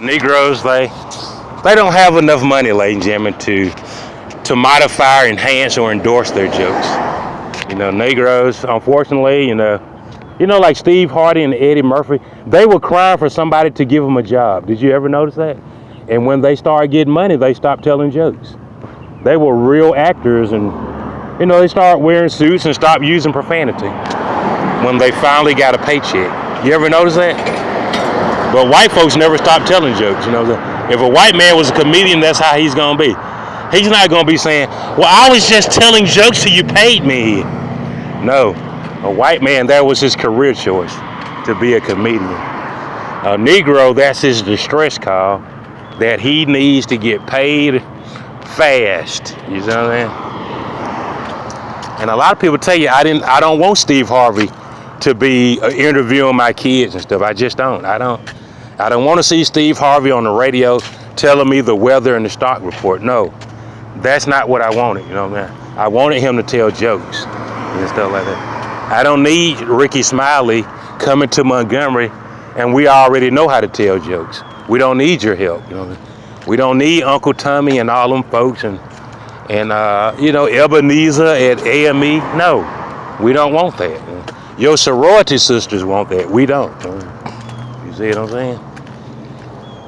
Negroes, they don't have enough money, ladies and gentlemen, to modify, enhance, or endorse their jokes. Negroes, unfortunately, like Steve Harvey and Eddie Murphy, they were crying for somebody to give them a job. Did you ever notice that? And when they started getting money, they stopped telling jokes. They were real actors, and they started wearing suits and stopped using profanity when they finally got a paycheck. You ever notice that? But white folks never stopped telling jokes. If a white man was a comedian, that's how he's gonna be. He's not gonna be saying, "Well, I was just telling jokes till you paid me." No, a white man, that was his career choice, to be a comedian. A Negro, that's his distress call, that he needs to get paid fast. You know what I'm saying? And a lot of people tell you, I don't want Steve Harvey to be interviewing my kids and stuff. I just don't. I don't want to see Steve Harvey on the radio telling me the weather and the stock report. No, that's not what I wanted. I wanted him to tell jokes and stuff like that. I don't need Ricky Smiley coming to Montgomery, and we already know how to tell jokes. We don't need your help. We don't need Uncle Tommy and all them folks and Ebenezer at AME. No, we don't want that. Your sorority sisters want that. We don't. You see what I'm saying?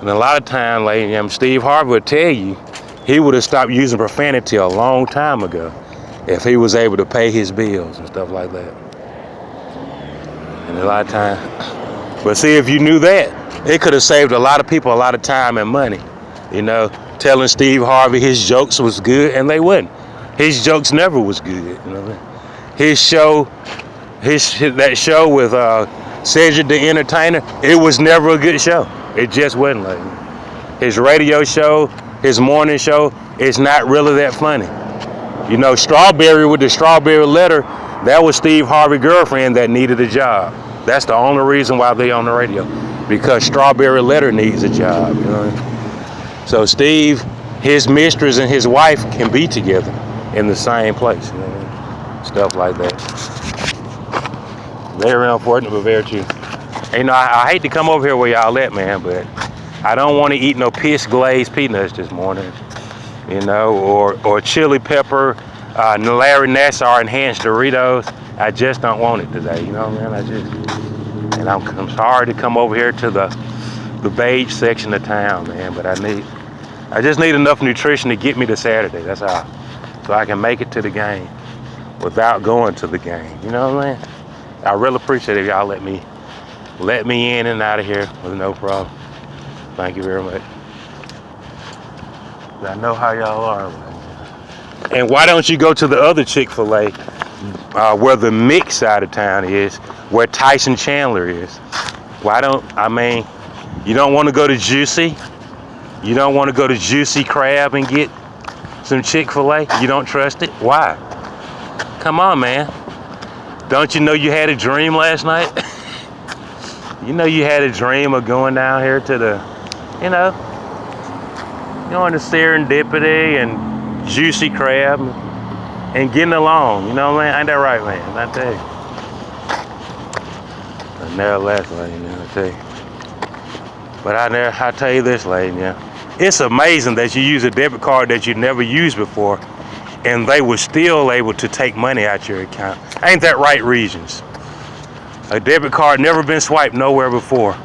And a lot of times, like Steve Harvey would tell you, he would have stopped using profanity a long time ago if he was able to pay his bills and stuff like that. And a lot of times, but see, if you knew that, it could have saved a lot of people a lot of time and money. Telling Steve Harvey his jokes was good, and they wouldn't. His jokes never was good. His show, that show with Cedric the Entertainer, it was never a good show. It just wasn't. Like his radio show, his morning show, it's not really that funny. Strawberry with the Strawberry Letter, that was Steve Harvey's girlfriend that needed a job. That's the only reason why they on the radio, because Strawberry Letter needs a job. So Steve, his mistress and his wife can be together in the same place. Stuff like that. Very important, but very true. I hate to come over here where y'all at, man, but I don't want to eat no piss glazed peanuts this morning, or chili pepper, Larry Nassar enhanced Doritos. I just don't want it today, and I'm sorry to come over here to the beige section of town, man, but I just need enough nutrition to get me to Saturday. That's all, so I can make it to the game without going to the game. You know what I'm saying? I really appreciate it if y'all let me in and out of here with no problem. Thank you very much. I know how y'all are. And why don't you go to the other Chick-fil-A where the mixed side of town is, where Tyson Chandler is? You don't want to go to Juicy? You don't want to go to Juicy Crab and get some Chick-fil-A? You don't trust it? Why? Come on, man. Don't you know you had a dream last night? You had a dream of going down here to the, going to Serendipity and Juicy Crab and getting along. Man? Ain't that right, man? I tell you. I never last, lady, I tell you. But I tell you this, lady, it's amazing that you use a debit card that you never used before, and they were still able to take money out your account. Ain't that right, Regions? A debit card never been swiped nowhere before,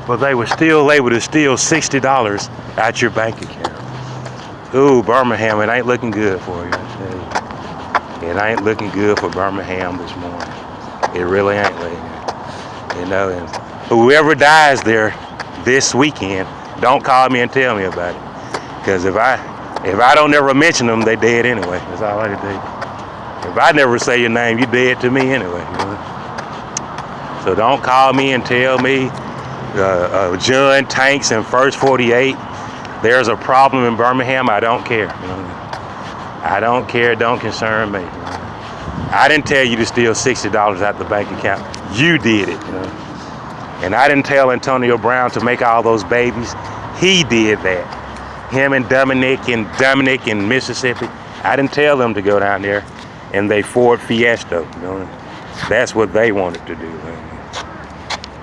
but they were still able to steal $60 out your bank account. Ooh, Birmingham, it ain't looking good for you, I tell you. It ain't looking good for Birmingham this morning. It really ain't, lady. And whoever dies there this weekend, don't call me and tell me about it. Because if I don't ever mention them, they dead anyway. That's all I can tell you. If I never say your name, you dead to me anyway. So don't call me and tell me John Tanks in First 48. There's a problem in Birmingham. I don't care. I don't care. It don't concern me. I didn't tell you to steal $60 out the bank account. You did it. And I didn't tell Antonio Brown to make all those babies. He did that. Him and Dominic in Mississippi. I didn't tell them to go down there and they Ford Fiesta. That's what they wanted to do.